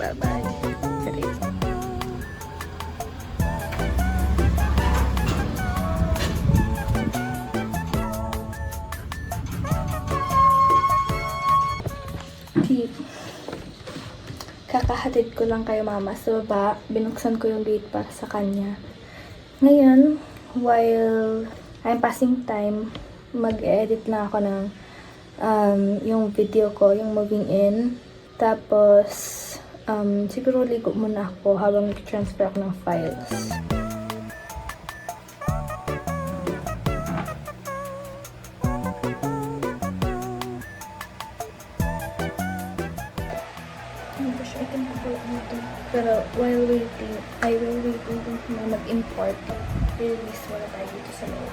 Bye-bye. Kakahatid ko lang kayo mama sa baba. Binuksan ko yung gate para sa kanya. Ngayon, while I'm passing time, mag-edit na ako ng yung video ko, yung moving in. Tapos, siguro ligo muna ako habang transfer ako ng files. Pero while waiting, I will waiting na mag-import. Release wala tayo dito sa loob.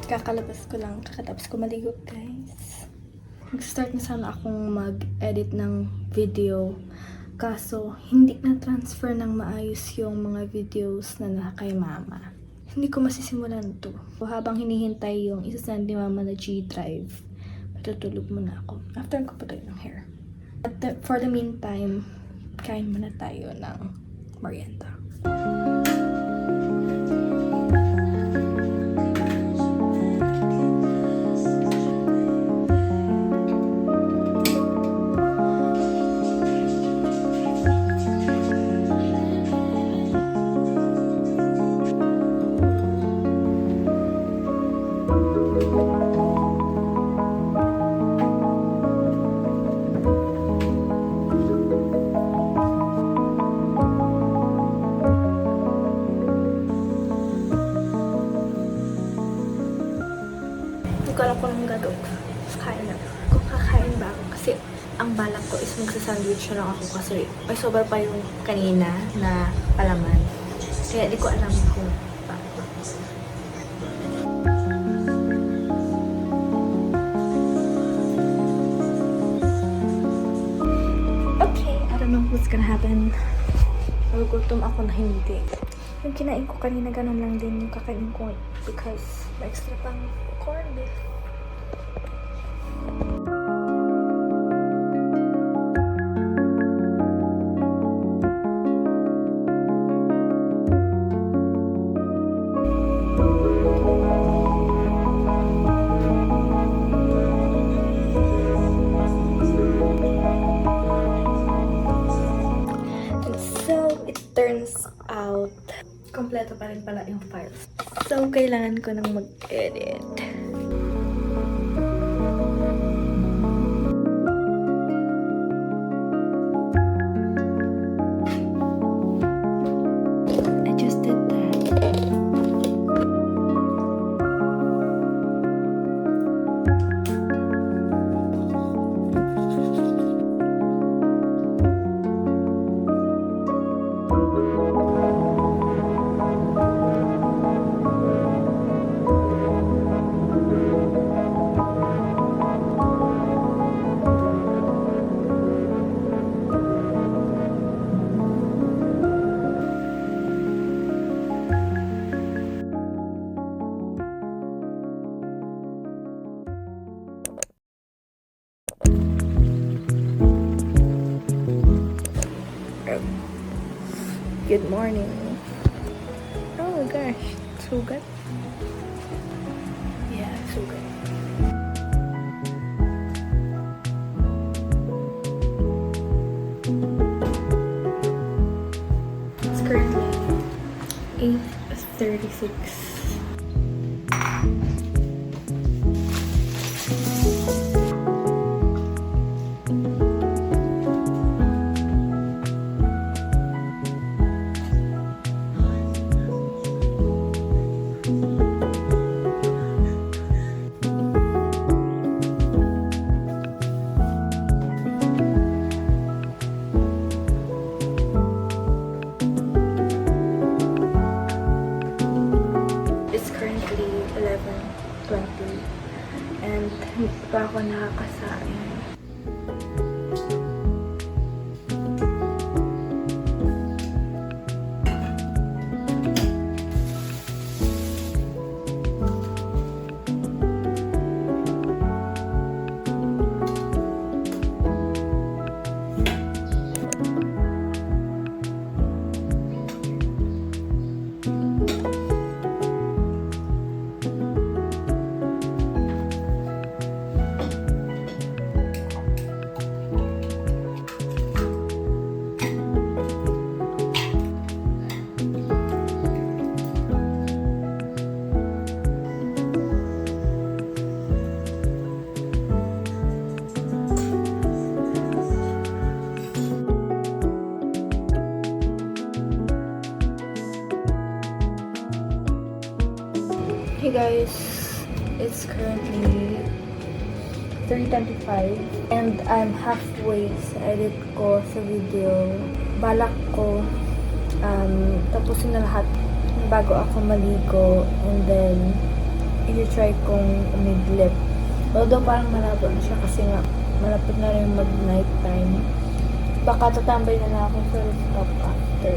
Kakalabas ko lang, kakatapos ko maligo guys. Mag-start na sana akong mag-edit ng video. Kaso, hindi na-transfer ng maayos yung mga videos na naka kay mama. Hindi ko masisimulan to. Habang hinihintay yung isasend ni mama na G-Drive, matutulog muna ako. After ko patuloy ng hair. For the meantime, kain muna tayo ng merienda. Hindi ko alam kung anong gagawin. Kain na. Kung kakain ba ako kasi ang balak ko is magsasandwich na lang ako kasi may sobra pa yung kanina na palaman. Kaya di ko alam kung paano. Okay, I don't know what's gonna happen. Nagugutom ako na hindi. Yung kinain ko kanina, ganun lang din yung kakain ko because may extra pang corn beef. Turns out, kompleto pa rin pala yung files. So, kailangan ko nang mag-edit. I just did that. Good morning. Oh my gosh, sugat. Yeah, sugat. It's currently 8:36. guys, it's currently 3:25 and I'm halfway sa edit ko sa video. Balak ko tapusin na lahat bago ako maligo, and then i-try kong umidlip. Although parang malabo na siya kasi nga malapit na rin mag-night time. Baka tatambay na lang ako sa rooftop after.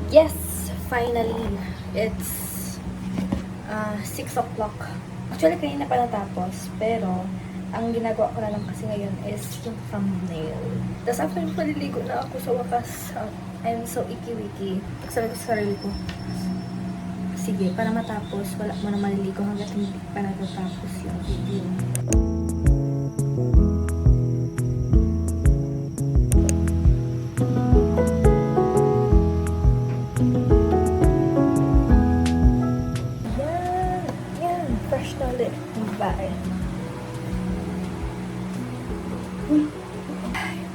Yes! Finally! It's 6 o'clock. Actually, kanina pa natapos. Pero, ang ginagawa ko na lang kasi ngayon is yung thumbnail. Tapos after maliligo na ako sa wakas, I'm so icky-wicky. Sabi ko sa sarili ko, sige, para matapos, wala mo na maliligo hanggat hindi pa natatapos yung video. Fresh na ulit yung bahay.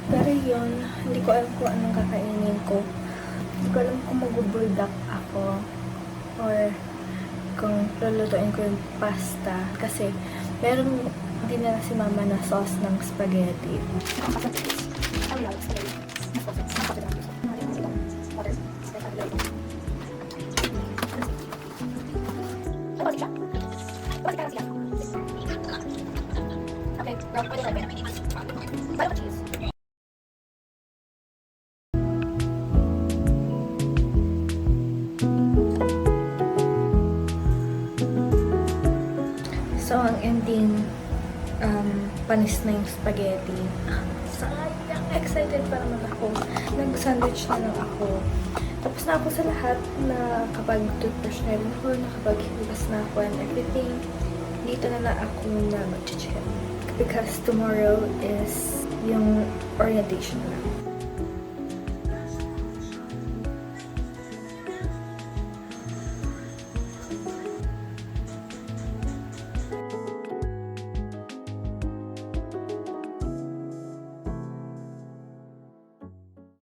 Pero yun, hindi ko alam kung anong kakainin ko. Hindi ko alam kung mag-buldak ako or kung lulutuin ko yung pasta. Kasi meron din na si mama na sauce ng spaghetti. So, ang ending, panis na yung spaghetti. Sayang! Excited pa naman ako. Nag-sandwich na lang ako. Tapos na ako sa lahat. Nakapag-toothbrush na rin ako. Nakapag-higas na ako and everything. Dito na lang ako na mag-chill. Because tomorrow is yung orientation na.